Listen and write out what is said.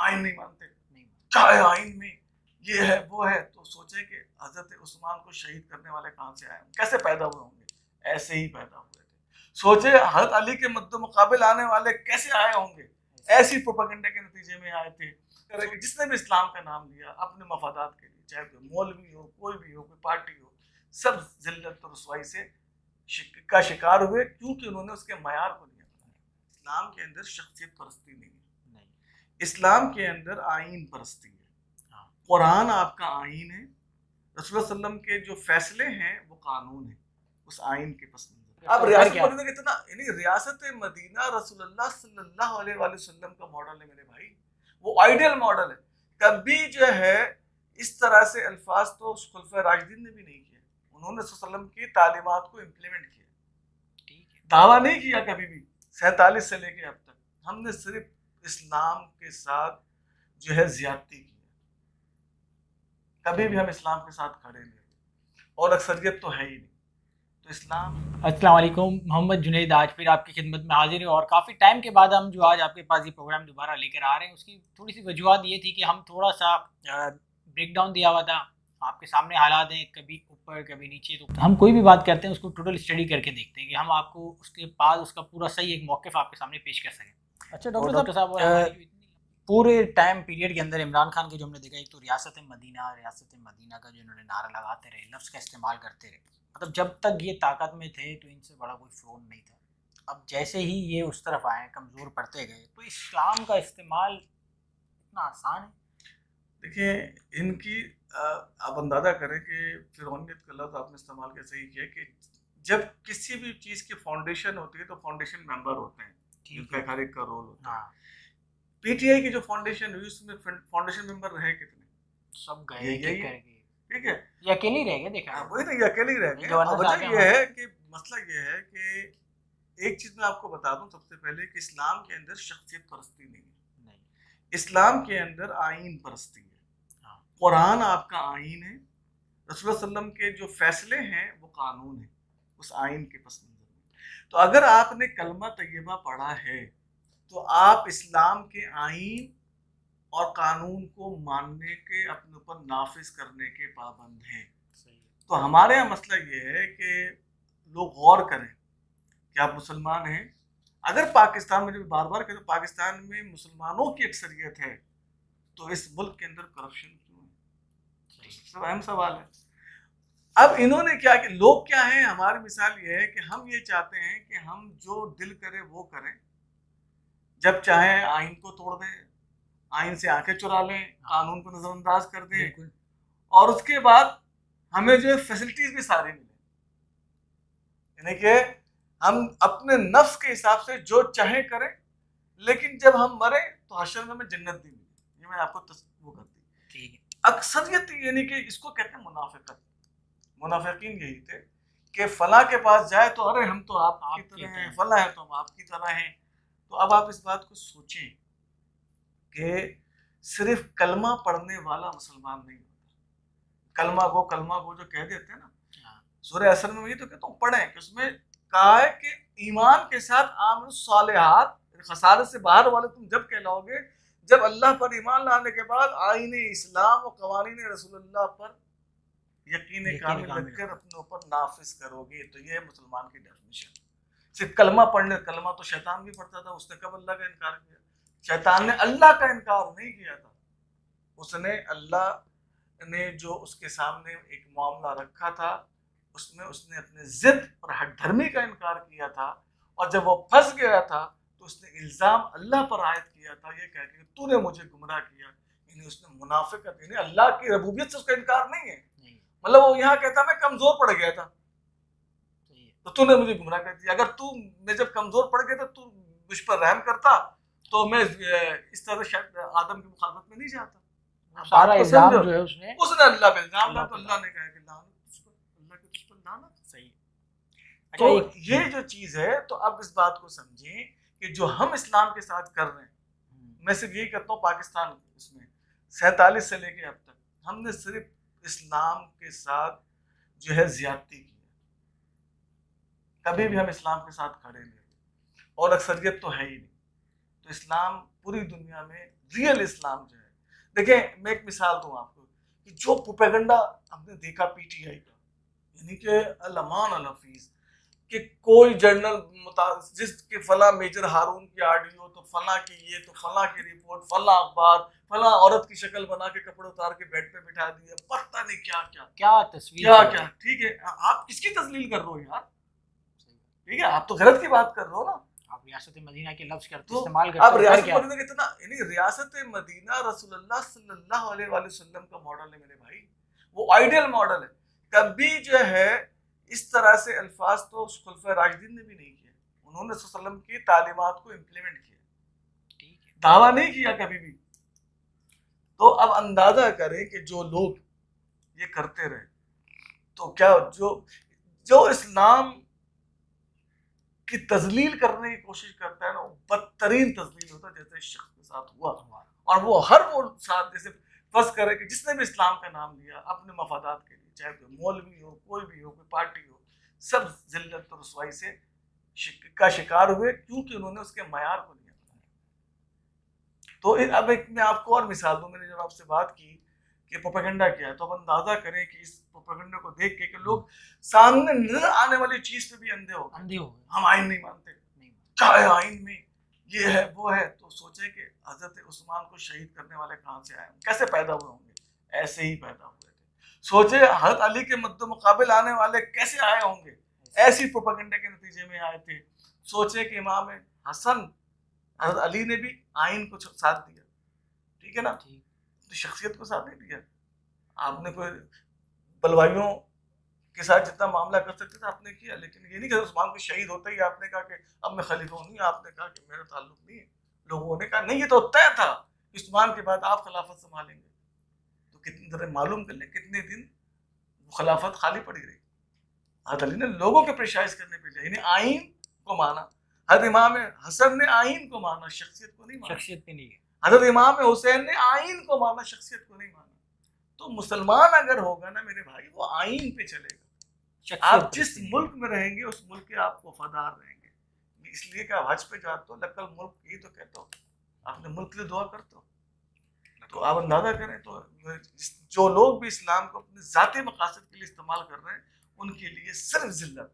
आइन नहीं मानते, क्या है आइन में, ये है वो है। तो सोचे कि हजरत उस्मान को शहीद करने वाले कहाँ से आए, कैसे पैदा हुए होंगे, ऐसे ही पैदा हुए थे। सोचे हजरत अली के मद्दे मुकाबिल आने वाले कैसे आए होंगे, ऐसी प्रोपेगेंडा के नतीजे में आए थे। जिसने भी इस्लाम का नाम लिया अपने मफादात के लिए, चाहे कोई मौलवी हो, कोई भी हो, कोई पार्टी हो, सब जिल्लत और रुसवाई से का शिकार हुए, क्योंकि उन्होंने उसके मयार को नहीं अपनाया। इस्लाम के अंदर शख्सियत परस्ती नहीं है, इस्लाम के अंदर आइन परस्ती है। कुरान आपका आइन है, रसूलुल्लाह सल्लल्लाहु अलैहि वसल्लम के जो फैसले हैं वो कानून है उस आइन के पस मंजर। अब रियासत मदीना कितना, यानी रियासत मदीना रसूलुल्लाह सल्लल्लाहु अलैहि वसल्लम का मॉडल है मेरे भाई, वो आइडियल मॉडल है। कभी जो है इस तरह से अल्फाज तो खुलफा राशिदीन ने भी नहीं किया, उन्होंने सल्लल्लाहु अलैहि वसल्लम की तालीमात को इम्प्लीमेंट किया, दावा नहीं किया कभी भी। 47 से लेके अब तक हमने सिर्फ इस्लाम के साथ जो है ज्यादती की, कभी भी हम इस्लाम के साथ खड़े नहीं, और अक्सरियत तो है ही नहीं। तो इस्लाम। अस्सलाम वालेकुम, मोहम्मद जुनैद आज फिर आपकी खिदमत में हाजिर है। और काफ़ी टाइम के बाद हम जो आज आपके पास ये प्रोग्राम दोबारा लेकर आ रहे हैं, उसकी थोड़ी सी वजूहत ये थी कि हम थोड़ा सा ब्रेक डाउन दिया हुआ था, आपके सामने हालात हैं कभी ऊपर कभी नीचे, तो हम कोई भी बात करते हैं उसको टोटल स्टडी करके देखते हैं कि हम आपको उसके बाद उसका पूरा सही एक मौक़िफ़ आपके सामने पेश कर सकें। अच्छा डॉक्टर साहब, पूरे टाइम पीरियड के अंदर इमरान खान के जो हमने देखा, एक तो रियासत मदीना का जो इन्होंने नारा लगाते रहे, लफ्ज़ का इस्तेमाल करते रहे, मतलब जब तक ये ताकत में थे तो इनसे बड़ा कोई फ़्रौन नहीं था। अब जैसे ही ये उस तरफ आए, कमज़ोर पड़ते गए, तो इस्लाम का इस्तेमाल इतना आसान है। देखिए इनकी आप अंदाज़ा करें कि फ़िरौनियत का लफ्ज़ आपने इस्तेमाल कैसे ही किया कि जब किसी भी चीज़ की फाउंडेशन होती है तो फाउंडेशन मेंबर होते हैं, जिनका हर एक का रोल होता है। पीटीआई की जो फाउंडेशन हुई उसमें फाउंडेशन मेंबर रहे कितने, सब गए करके, ठीक है, ये अकेले ही रह गए। देखा वही ना, ये अकेले ही रह गए। वजह ये है कि मसला ये है कि एक चीज़ मैं आपको बता दूं सबसे पहले कि इस्लाम के अंदर शख्सियत परस्ती नहीं है, इस्लाम के अंदर आइन परस्ती है। कुरान आपका आइन है, रसूलुल्लाह सल्लल्लाहु अलैहि वसल्लम के जो फैसले हैं वो कानून है उस आइन के पस मंजर में। तो अगर आपने कलमा तैयबा पढ़ा है तो आप इस्लाम के आइन और कानून को मानने के, अपने ऊपर नाफिज करने के पाबंद हैं। तो हमारे यहाँ मसला ये है कि लोग गौर करें कि आप मुसलमान हैं, अगर पाकिस्तान में, जो बार बार कहते पाकिस्तान में मुसलमानों की अक्सरियत है तो इस मुल्क के अंदर करप्शन क्यों है, तो सबसे अहम सवाल है। अब इन्होंने क्या कि लोग क्या हैं, हमारी मिसाल ये है कि हम ये चाहते हैं कि हम जो दिल करे वो करें, जब चाहे आइन को तोड़ दें, आइन से आंखें चुरा लें, कानून को नजरअंदाज कर दें, और उसके बाद हमें जो फैसिलिटीज भी सारी मिले, यानी कि हम अपने नफ्स के हिसाब से जो चाहे करें, लेकिन जब हम मरे तो हशर में हमें जन्नत भी मिले। ये मैंने आपको वो कर दी। अक्सरियत यानी कि इसको कहते हैं मुनाफिकत। मुनाफिकीन यही थे कि फला के पास जाए तो अरे हम तो आपकी तरह हैं, फला है तो हम आपकी तरह हैं। तो अब आप इस बात को सोचें कि सिर्फ कलमा पढ़ने वाला मुसलमान नहीं होता। कलमा गो जो कह देते हैं ना, सूरह असर में ये तो कहता हूँ पढ़ें कि उसमें कहा है कि ईमान के साथ आमल सालिहात, खसारे से बाहर वाले तुम जब कहलाओगे, जब अल्लाह पर ईमान लाने के बाद आईन इस्लाम और कवानीन रसूलुल्लाह पर यकीन कामिल रखकर अपने ऊपर नाफिज करोगे, तो ये है मुसलमान की डेफिनेशन। सिर्फ कलमा पढ़ने, कलमा तो शैतान भी पढ़ता था, उसने कब अल्लाह का इनकार किया? शैतान ने अल्लाह का इनकार नहीं किया था, उसने अल्लाह ने जो उसके सामने एक मामला रखा था उसमें उसने अपने जिद और हठधर्मी का इनकार किया था, और जब वो फंस गया था तो उसने इल्ज़ाम अल्लाह पर आयद किया था, ये कह के तूने मुझे गुमराह किया। यानी उसने मुनाफिकत, यानी अल्लाह की रबूबियत से उसका इनकार नहीं है, मतलब वो यहाँ कहता मैं कमजोर पड़ गया था तो तूने मुझे गुमराह कर दिया। अगर तू मैं जब कमजोर पड़ गया था तू मुझ पर रहम करता तो मैं इस तरह शायद आदम की मुखालफत में नहीं जाता। सारा इल्जाम जो है उसने अल्लाह पे इल्जाम डाला, तो अल्लाह ने कहा कि अल्लाह के तुझ पर लानत। सही। तो ये जो चीज है, तो अब इस बात को समझें कि जो हम इस्लाम के साथ कर रहे हैं, मैं सिर्फ यही कहता हूँ पाकिस्तान इसमें 47 से लेके अब तक हमने सिर्फ इस्लाम के साथ जो है ज्यादती की है, कभी भी हम इस्लाम के साथ खड़े नहीं, और अक्सरियत तो है ही नहीं। तो इस्लाम पूरी दुनिया में रियल इस्लाम जो है, देखें मैं एक मिसाल दूं आपको कि जो प्रोपेगेंडा हमने देखा पीटीआई का, यानी कि अलमान अल हफीज कि कोई जर्नल जिसके फला मेजर हारून की ऑडियो, तो फला की ये, तो फला की रिपोर्ट, फला अखबार, फला औरत की शक्ल बना के कपड़े उतार के बेड पे बिठा दिया, पता नहीं क्या क्या क्या तस्वीर, क्या क्या। ठीक है, आप किसकी तस्लील कर रहे हो यार? ठीक है, आप तो गलत की बात कर रहे हो ना। आप रियासत मदीना के लफ्ज करते तो इस्तेमाल करते अब हो, रियासत क्या? मदीना कितना, यानी रियासत मदीना रसूलुल्लाह सल्लल्लाहु अलैहि वसल्लम का मॉडल है मेरे भाई, वो आइडियल मॉडल है। कभी जो है इस तरह से अल्फाज तो खुलफा राशिदीन ने भी नहीं किए, उन्होंने सल्लल्लाहु अलैहि वसल्लम की तालीमात को इम्प्लीमेंट किया, ठीक है, दावा नहीं किया कभी भी। तो अब अंदाजा करें कि जो लोग ये करते रहे तो क्या जो इस्लाम की तजलील करने की कोशिश करता है ना, वो बदतरीन तजलील होता है, जैसे इस शख्स के साथ हुआ। और वो हर वो साथ, जैसे फर्ज करे कि जिसने भी इस्लाम का नाम लिया अपने मफादात के लिए, चाहे कोई मौलवी हो, कोई भी हो, कोई पार्टी हो, सब जिल्लत और रुसवाई से का शिकार हुए, क्योंकि उन्होंने उसके मयार को नहीं अपनाया। तो अब एक मैं आपको और मिसाल दूं, मैंने जब आपसे बात की कि प्रोपेगेंडा क्या है, तो अब अंदाजा करें कि इस प्रोपेगेंडा को देख के कि लोग सामने नजर आने वाली चीज पे भी अंधे हो गए। हम आइन नहीं मानते, क्या है आइन में, ये है वो है। तो सोचे कि हजरत उस्मान को शहीद करने वाले कहाँ से आए, कैसे पैदा हुए होंगे? ऐसे ही पैदा हुए थे। सोचे हजरत अली के मद्दे मुकाबिल आने वाले कैसे आए होंगे, ऐसी प्रोपेगेंडा के नतीजे में आए थे। सोचे कि इमाम हसन हजरत अली ने भी आइन को साथ दिया, ठीक है ना, तो शख्सियत को साथ नहीं दिया। आपने कोई बलवाइयों के साथ जितना मामला कर सकते थे आपने किया, लेकिन ये नहीं कि उस्मान को शहीद होते ही आपने कहा कि अब मैं खलीफा नहीं, आपने कहा कि मेरा ताल्लुक नहीं है। लोगों ने कहा नहीं, ये तो तय था उस्मान के बाद आप खिलाफत संभालेंगे। तो कितनी तरह मालूम कर ले कितने दिन वो खिलाफत खाली पड़ी रही। हज़रत अली ने लोगों के पेशाइश करने पे जाए, यानी आइन को माना। हज़रत इमाम हसन ने आइन को माना, शख्सियत को नहीं माना। शख्सियत भी नहीं है। हज़रत इमाम हुसैन ने आइन को माना, शख्सियत को नहीं माना। तो मुसलमान अगर होगा ना मेरे भाई, वो आइन पे चलेगा। आप जिस मुल्क में रहेंगे उस मुल्क के आप वफादार रहेंगे। इसलिए कि आप हज पे जाते हो, लकल मुल्क ही तो कहते हो, अपने मुल्क के लिए दुआ करते हो। तो आप अंदाजा करें, तो जो लोग भी इस्लाम को अपने ज़ाती मकासद के लिए इस्तेमाल कर रहे हैं, उनके लिए सिर्फ जिल्लत